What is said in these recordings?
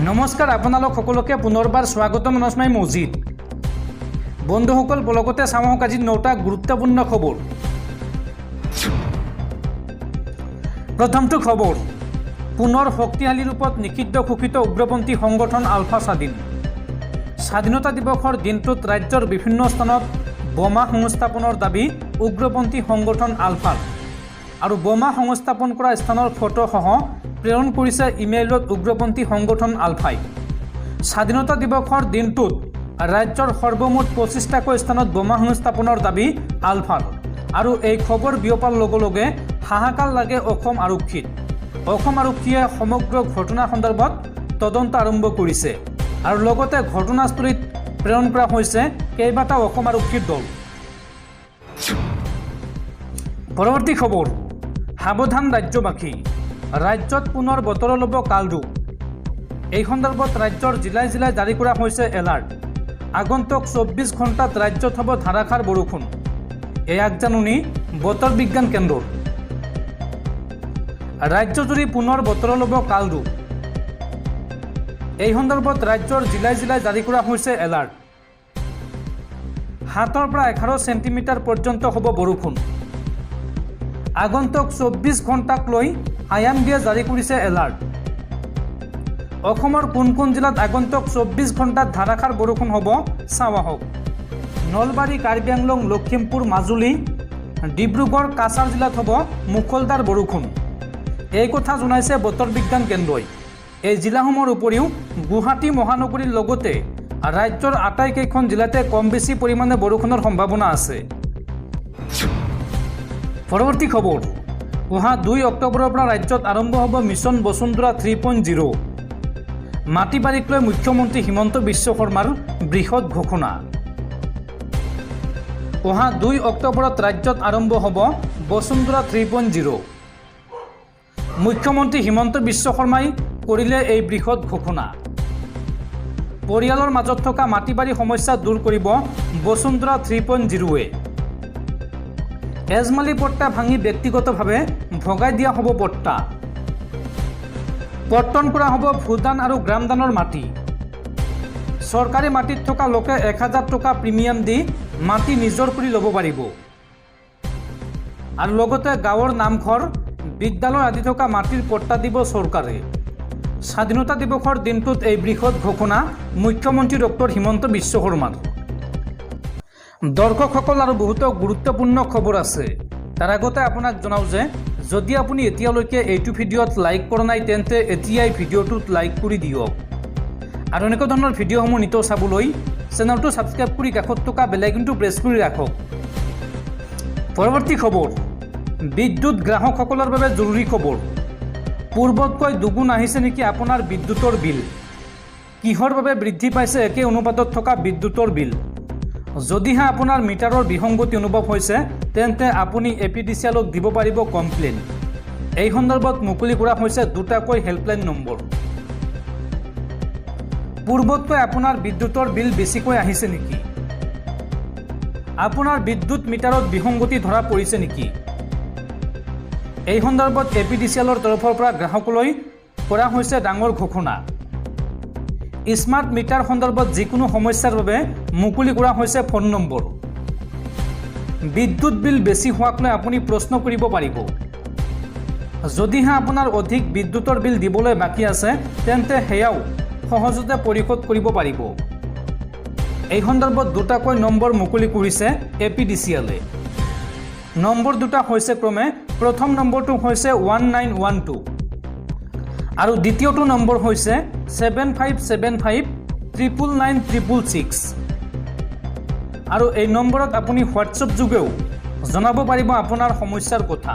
নমস্কাৰ আপোনালোক সকলোকে পুনৰবাৰ স্বাগতম জনাই মজিদ বন্ধুসকল ব্লগতে চাওক আজি 9টা গুৰুত্বপূৰ্ণ খবৰ। প্ৰথমটো খবৰ, পুনৰ শক্তিশালী ৰূপত নিষিদ্ধ ঘোষিত উগ্ৰপন্থী সংগঠন আলফা স্বাধীনতা দিৱসৰ দিনটোত ৰাজ্যৰ বিভিন্ন স্থানত বোমা সংস্থাপনৰ দাবী উগ্ৰপন্থী সংগঠন আলফাৰ আৰু বোমা সংস্থাপন কৰা স্থানৰ ফটোসহ প্ৰেৰণ কৰিছে ইমেইলত উগ্ৰপন্থী সংগঠন আলফাই। স্বাধীনতা দিৱসৰ দিনটোত ৰাজ্যৰ সৰ্বমুঠ 25টাকৈ স্থানত বোমা সংস্থাপনৰ দাবী আলফাৰ আৰু এই খবৰ বিয়পাৰ লগে লগে হাহাকাৰ লাগে অসম আৰক্ষীত। অসম আৰক্ষীয়ে সমগ্ৰ ঘটনা সন্দৰ্ভত তদন্ত আৰম্ভ কৰিছে আৰু লগতে ঘটনাস্থলীত প্ৰেৰণ কৰা হৈছে কেইবাটাও অসম আৰক্ষীৰ দল। পৰৱৰ্তী খবৰ, সাৱধান ৰাজ্যবাসী, ৰাজ্যত পুনৰ বতৰৰ ল'ব কালৰূপ। এই সন্দৰ্ভত ৰাজ্যৰ জিলাই জিলাই জাৰি কৰা হৈছে এলাৰ্ট। আগন্তুক 24 ঘণ্টাত ৰাজ্যত হ'ব ধাৰাসাৰ বৰষুণ, এই আগজাননী বতৰ বিজ্ঞান কেন্দ্ৰৰ। ৰাজ্যজুৰি পুনৰ বতৰৰ ল'ব কালৰূপ। এই সন্দৰ্ভত ৰাজ্যৰ জিলাই জিলাই জাৰি কৰা হৈছে এলাৰ্ট। 7 পৰা 11 চেণ্টিমিটাৰ পৰ্যন্ত হ'ব বৰষুণ। আগন্তুক 24 ঘণ্টাক লৈ IMDয়ে জাৰি কৰিছে এলাৰ্ট। অসমৰ কোন কোন জিলাত আগন্তুক 24 ঘণ্টাত ধাৰাসাৰ বৰষুণ হ'ব চাওঁ আহক। নলবাৰী, কাৰ্বি আংলং, লখিমপুৰ, মাজুলী, ডিব্ৰুগড়, কাছাৰ জিলাত হ'ব মুখলধাৰ বৰষুণ। এই কথা জনাইছে বতৰ বিজ্ঞান কেন্দ্ৰই। এই জিলাসমূহৰ উপৰিও গুৱাহাটী মহানগৰীৰ লগতে ৰাজ্যৰ আটাইকেইখন জিলাতে কম বেছি পৰিমাণে বৰষুণৰ সম্ভাৱনা আছে। পৰৱৰ্তী খবৰ, অহা 2 অক্টোবৰৰ পৰা ৰাজ্যত আৰম্ভ হ'ব মিছন বসুন্ধৰা 3.0। মাটি বাৰীক লৈ মুখ্যমন্ত্ৰী হিমন্ত বিশ্ব শৰ্মাৰ বৃহৎ ঘোষণা। অহা 2 অক্টোবৰত ৰাজ্যত আৰম্ভ হ'ব বসুন্ধৰা 3.0। মুখ্যমন্ত্ৰী হিমন্ত বিশ্ব শৰ্মাই কৰিলে এই বৃহৎ ঘোষণা। পৰিয়ালৰ মাজত থকা মাটি বাৰী সমস্যা দূৰ কৰিব বসুন্ধৰা 3.0-এ। এজমালি পট্টা ভাঙি ব্যক্তিগতভাৱে ভগাই দিয়া হ'ব পট্টা। পট্টন কৰা হ'ব ভূদান আৰু গ্ৰামদানৰ মাটি। চৰকাৰী মাটিত থকা লোকে 1000 টকা প্ৰিমিয়াম দি মাটি নিজৰ কৰি ল'ব পাৰিব আৰু লগতে গাঁৱৰ নামঘৰ, বিদ্যালয় আদি থকা মাটিৰ পট্টা দিব চৰকাৰে। স্বাধীনতা দিৱসৰ দিনটোত এই বৃহৎ ঘোষণা মুখ্যমন্ত্ৰী ডক্টৰ হিমন্ত বিশ্ব শৰ্মাৰ। দৰ্শকসকল আৰু বহুতো গুৰুত্বপূৰ্ণ খবৰ আছে। তাৰ আগতে আপোনাক জনাওঁ যে যদি আপুনি এতিয়ালৈকে এইটো ভিডিঅ'ত লাইক কৰা নাই তেন্তে এতিয়াই ভিডিঅ'টোত লাইক কৰি দিয়ক আৰু এনেকুৱা ধৰণৰ ভিডিঅ'সমূহ নিতৌ চাবলৈ চেনেলটো ছাবস্ক্ৰাইব কৰি কাষত থকা বেল আইকনটো প্ৰেছ কৰি ৰাখক। পৰৱৰ্তী খবৰ, বিদ্যুৎ গ্ৰাহকসকলৰ বাবে জৰুৰী খবৰ। পূৰ্বতকৈ দুগুণ আহিছে নেকি আপোনাৰ বিদ্যুতৰ বিল? কিহৰ বাবে বৃদ্ধি পাইছে একে অনুপাতত থকা বিদ্যুতৰ বিল? যদিহে আপোনাৰ মিটাৰৰ বিসংগতি অনুভৱ হৈছে তেন্তে আপুনি APDCLক দিব পাৰিব কমপ্লেইন। এই সন্দৰ্ভত মুকলি কৰা হৈছে 2টাকৈ হেল্পলাইন নম্বৰ। পূৰ্বতকৈ আপোনাৰ বিদ্যুতৰ বিল বেছিকৈ আহিছে নেকি? আপোনাৰ বিদ্যুৎ মিটাৰত বিসংগতি ধৰা পৰিছে নেকি? এই সন্দৰ্ভত APDCLৰ তৰফৰ পৰা গ্ৰাহকলৈ কৰা হৈছে ডাঙৰ ঘোষণা। স্মাৰ্ট মিটাৰ সন্দৰ্ভত যিকোনো সমস্যাৰ বাবে মুকলি কৰা হৈছে ফোন নম্বৰ। বিদ্যুৎ বিল বেছি হোৱাক লৈ আপুনি প্ৰশ্ন কৰিব পাৰিব। যদিহে আপোনাৰ অধিক বিদ্যুতৰ বিল দিবলৈ বাকী আছে তেন্তে সেয়াও সহজতে পৰিশোধ কৰিব পাৰিব। এই সন্দৰ্ভত 2টাকৈ নম্বৰ মুকলি কৰিছে APDCLে। নম্বৰ 2টা হৈছে ক্ৰমে প্ৰথম নম্বৰটো হৈছে 1912 আৰু দ্বিতীয়টো নম্বৰ হৈছে 7575999666 আৰু এই নম্বৰত আপুনি হোৱাটছএপ যোগেও জনাব পাৰিব আপোনাৰ সমস্যাৰ কথা।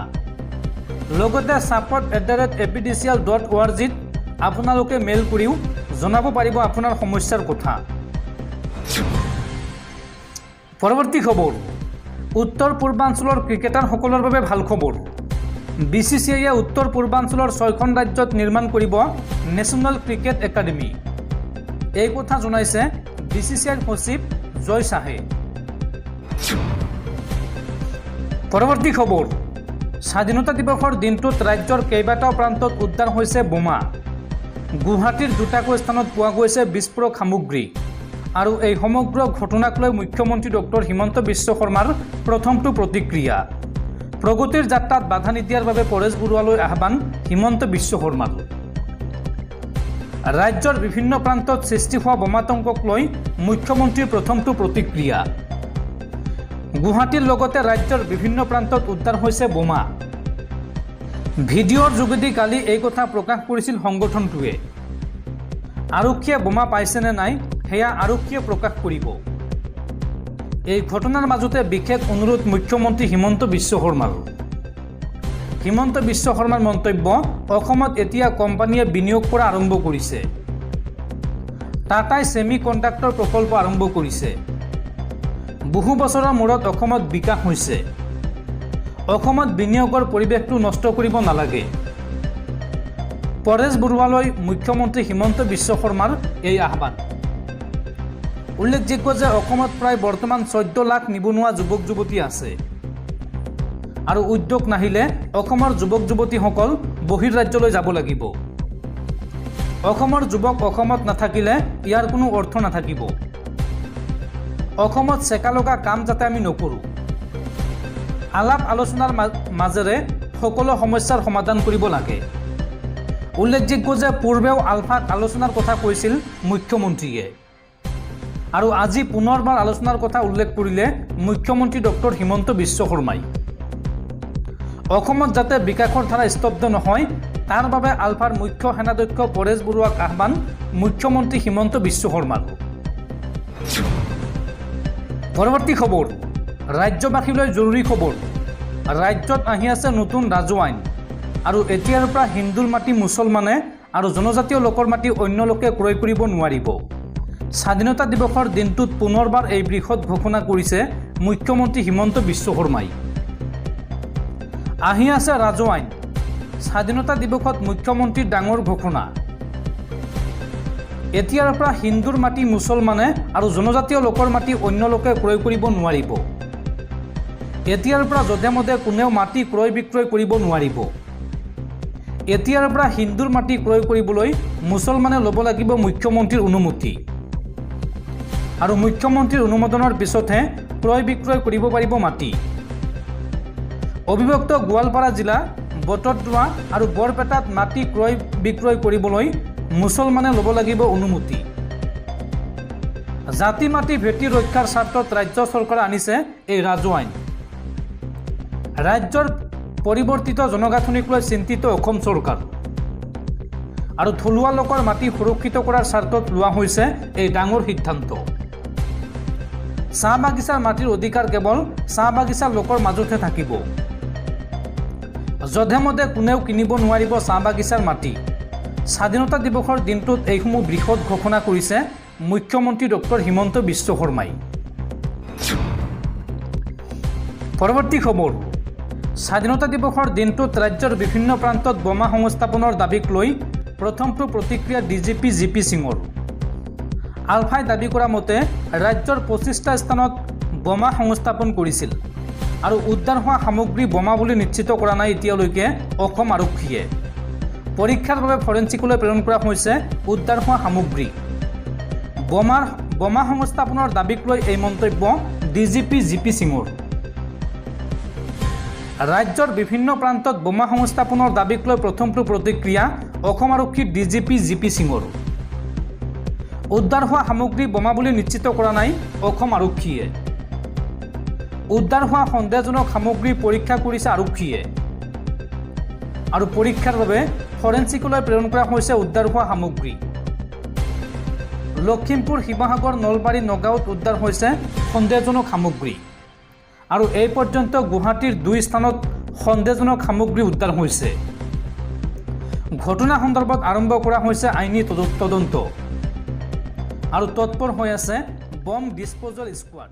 লগতে support@apdcl.org-ত আপোনালোকে মেইল কৰিও জনাব পাৰিব আপোনাৰ সমস্যাৰ কথা। পৰৱৰ্তী খবৰ, উত্তৰ পূৰ্বাঞ্চলৰ ক্ৰিকেটাৰসকলৰ বাবে ভাল খবৰ। BCCIয়ে উত্তৰ পূৰ্বাঞ্চলৰ 6খন ৰাজ্যত নিৰ্মাণ কৰিব নেশ্যনেল ক্ৰিকেট একাডেমি। এই কথা জনাইছে BCCIৰ সচিব জয় শাহে। পৰৱৰ্তী খবৰ, স্বাধীনতা দিৱসৰ দিনটোত ৰাজ্যৰ কেইবাটাও প্ৰান্তত উদ্ধাৰ হৈছে বোমা। গুৱাহাটীৰ দুটাকৈ স্থানত পোৱা গৈছে বিস্ফোৰক সামগ্ৰী আৰু এই সমগ্ৰ ঘটনাক লৈ মুখ্যমন্ত্ৰী ডক্টৰ হিমন্ত বিশ্ব শৰ্মাৰ প্ৰথমটো প্ৰতিক্ৰিয়া। প্ৰগতিৰ যাত্ৰাত বাধা নিদিয়াৰ বাবে পৰেশ বৰুৱালৈ আহ্বান হিমন্ত বিশ্ব শৰ্মাৰ। ৰাজ্যৰ বিভিন্ন প্ৰান্তত সৃষ্টি হোৱা বোমাতংকক লৈ মুখ্যমন্ত্ৰীৰ প্ৰথমটো প্ৰতিক্ৰিয়া। গুৱাহাটীৰ লগতে ৰাজ্যৰ বিভিন্ন প্ৰান্তত উদ্ধাৰ হৈছে বোমা। ভিডিঅ'ৰ যোগেদি কালি এই কথা প্ৰকাশ কৰিছিল সংগঠনটোৱে। আৰক্ষীয়ে বোমা পাইছে নে নাই সেয়া আৰক্ষীয়ে প্ৰকাশ কৰিব। এই ঘটনাৰ মাজতে বিশেষ অনুৰোধ মুখ্যমন্ত্ৰী হিমন্ত বিশ্ব শৰ্মাৰ। হিমন্ত বিশ্ব শৰ্মাৰ মন্তব্য, অসমত এতিয়া কোম্পানীয়ে বিনিয়োগ কৰা আৰম্ভ কৰিছে। টাটাই ছেমি কণ্ডাক্টৰ প্ৰকল্প আৰম্ভ কৰিছে। বহু বছৰৰ মূৰত অসমত বিকাশ হৈছে। অসমত বিনিয়োগৰ পৰিৱেশটো নষ্ট কৰিব নালাগে। পৰেশ বৰুৱালৈ মুখ্যমন্ত্ৰী হিমন্ত বিশ্ব শৰ্মাৰ এই আহ্বান। উল্লেখযোগ্য যে অসমত প্ৰায় বৰ্তমান 14 লাখ নিবনুৱা যুৱক যুৱতী আছে আৰু উদ্যোগ নাহিলে অসমৰ যুৱক যুৱতীসকল বহিৰ্ৰাজ্যলৈ যাব লাগিব। অসমৰ যুৱক অসমত নাথাকিলে ইয়াৰ কোনো অৰ্থ নাথাকিব। অসমত চেকা লগা কাম যাতে আমি নকৰোঁ। আলাপ আলোচনাৰ মাজেৰে সকলো সমস্যাৰ সমাধান কৰিব লাগে। উল্লেখযোগ্য যে পূৰ্বেও আলফাক আলোচনাৰ কথা কৈছিল মুখ্যমন্ত্ৰীয়ে আৰু আজি পুনৰবাৰ আলোচনাৰ কথা উল্লেখ কৰিলে মুখ্যমন্ত্ৰী ডক্টৰ হিমন্ত বিশ্ব শৰ্মাই। অসমত যাতে বিকাশৰ ধাৰা স্তব্ধ নহয় তাৰ বাবে আলফাৰ মুখ্য সেনাধ্যক্ষ পৰেশ বৰুৱাক আহ্বান মুখ্যমন্ত্ৰী হিমন্ত বিশ্ব শৰ্মাৰ। পৰৱৰ্তী খবৰ, ৰাজ্যবাসীলৈ জৰুৰী খবৰ। ৰাজ্যত আহি আছে নতুন ৰাজু আইন আৰু এতিয়াৰ পৰা হিন্দুৰ মাটি মুছলমানে আৰু জনজাতীয় লোকৰ মাটি অন্য লোকে ক্ৰয় কৰিব নোৱাৰিব। স্বাধীনতা দিৱসৰ দিনটোত পুনৰবাৰ এই বৃহৎ ঘোষণা কৰিছে মুখ্যমন্ত্ৰী হিমন্ত বিশ্ব শৰ্মাই। আহি আছে ৰাজু আইন। স্বাধীনতা দিৱসত মুখ্যমন্ত্ৰীৰ ডাঙৰ ঘোষণা। এতিয়াৰ পৰা হিন্দুৰ মাটি মুছলমানে আৰু জনজাতীয় লোকৰ মাটি অন্য লোকে ক্ৰয় কৰিব নোৱাৰিব। এতিয়াৰ পৰা যধে মধে কোনেও মাটি ক্ৰয় বিক্ৰয় কৰিব নোৱাৰিব। এতিয়াৰ পৰা হিন্দুৰ মাটি ক্ৰয় কৰিবলৈ মুছলমানে ল'ব লাগিব মুখ্যমন্ত্ৰীৰ অনুমতি আৰু মুখ্যমন্ত্ৰীৰ অনুমোদনৰ পিছতহে ক্ৰয় বিক্ৰয় কৰিব পাৰিব মাটি। অবিভক্ত গোৱালপাৰা জিলা, বটদ্ৰৱা আৰু বৰপেটাত মাটি ক্ৰয় বিক্ৰয় কৰিবলৈ মুছলমানে ল'ব লাগিব অনুমতি। জাতি মাটি ভেটি ৰক্ষাৰ স্বাৰ্থত ৰাজ্য চৰকাৰে আনিছে এই ৰাজু আইন। ৰাজ্যৰ পৰিৱৰ্তিত জনগাঁথনিক লৈ চিন্তিত অসম চৰকাৰ আৰু থলুৱা লোকৰ মাটি সুৰক্ষিত কৰাৰ স্বাৰ্থত লোৱা হৈছে এই ডাঙৰ সিদ্ধান্ত। চাহ বাগিচাৰ মাটিৰ অধিকাৰ কেৱল চাহ বাগিচাৰ লোকৰ মাজতহে থাকিব। যধে মধে কোনেও কিনিব নোৱাৰিব চাহ বাগিচাৰ মাটি। স্বাধীনতা দিৱসৰ দিনটোত এইসমূহ বৃহৎ ঘোষণা কৰিছে মুখ্যমন্ত্ৰী ডক্টৰ হিমন্ত বিশ্ব শৰ্মাই। পৰৱৰ্তী খবৰ, স্বাধীনতা দিৱসৰ দিনটোত ৰাজ্যৰ বিভিন্ন প্ৰান্তত বোমা সংস্থাপনৰ দাবীক লৈ প্ৰথমটো প্ৰতিক্ৰিয়া ডিজিপি জিপি সিঙৰ। আলফাই দাবী কৰা মতে ৰাজ্যৰ 25টা স্থানত বোমা সংস্থাপন কৰিছিল আৰু উদ্ধাৰ হোৱা সামগ্ৰী বোমা বুলি নিশ্চিত কৰা নাই এতিয়ালৈকে অসম আৰক্ষীয়ে। পৰীক্ষাৰ বাবে ফৰেনচিকলৈ প্ৰেৰণ কৰা হৈছে উদ্ধাৰ হোৱা সামগ্ৰী। বোমা সংস্থাপনৰ দাবীক লৈ এই মন্তব্য ডিজিপি জিপি সিঙৰ। ৰাজ্যৰ বিভিন্ন প্ৰান্তত বোমা সংস্থাপনৰ দাবীক লৈ প্ৰথমটো প্ৰতিক্ৰিয়া অসম আৰক্ষীৰ ডিজিপি জিপি সিঙৰ। উদ্ধাৰ হোৱা সামগ্ৰী বোমা বুলি নিশ্চিত কৰা নাই অসম আৰক্ষীয়ে। উদ্ধাৰ হোৱা সন্দেহজনক সামগ্ৰী পৰীক্ষা কৰিছে আৰক্ষীয়ে আৰু পৰীক্ষাৰ বাবে ফৰেনচিকলৈ প্ৰেৰণ কৰা হৈছে উদ্ধাৰ হোৱা সামগ্ৰী। লখিমপুৰ, শিৱসাগৰ, নলবাৰী, নগাঁৱত উদ্ধাৰ হৈছে সন্দেহজনক সামগ্ৰী আৰু এই পৰ্যন্ত গুৱাহাটীৰ 2 স্থানত সন্দেহজনক সামগ্ৰী উদ্ধাৰ হৈছে। ঘটনা সন্দৰ্ভত আৰম্ভ কৰা হৈছে আইনী তদন্ত আৰু তৎপৰ হৈ আছে বম ডিছপ'জেল স্কোৱাড।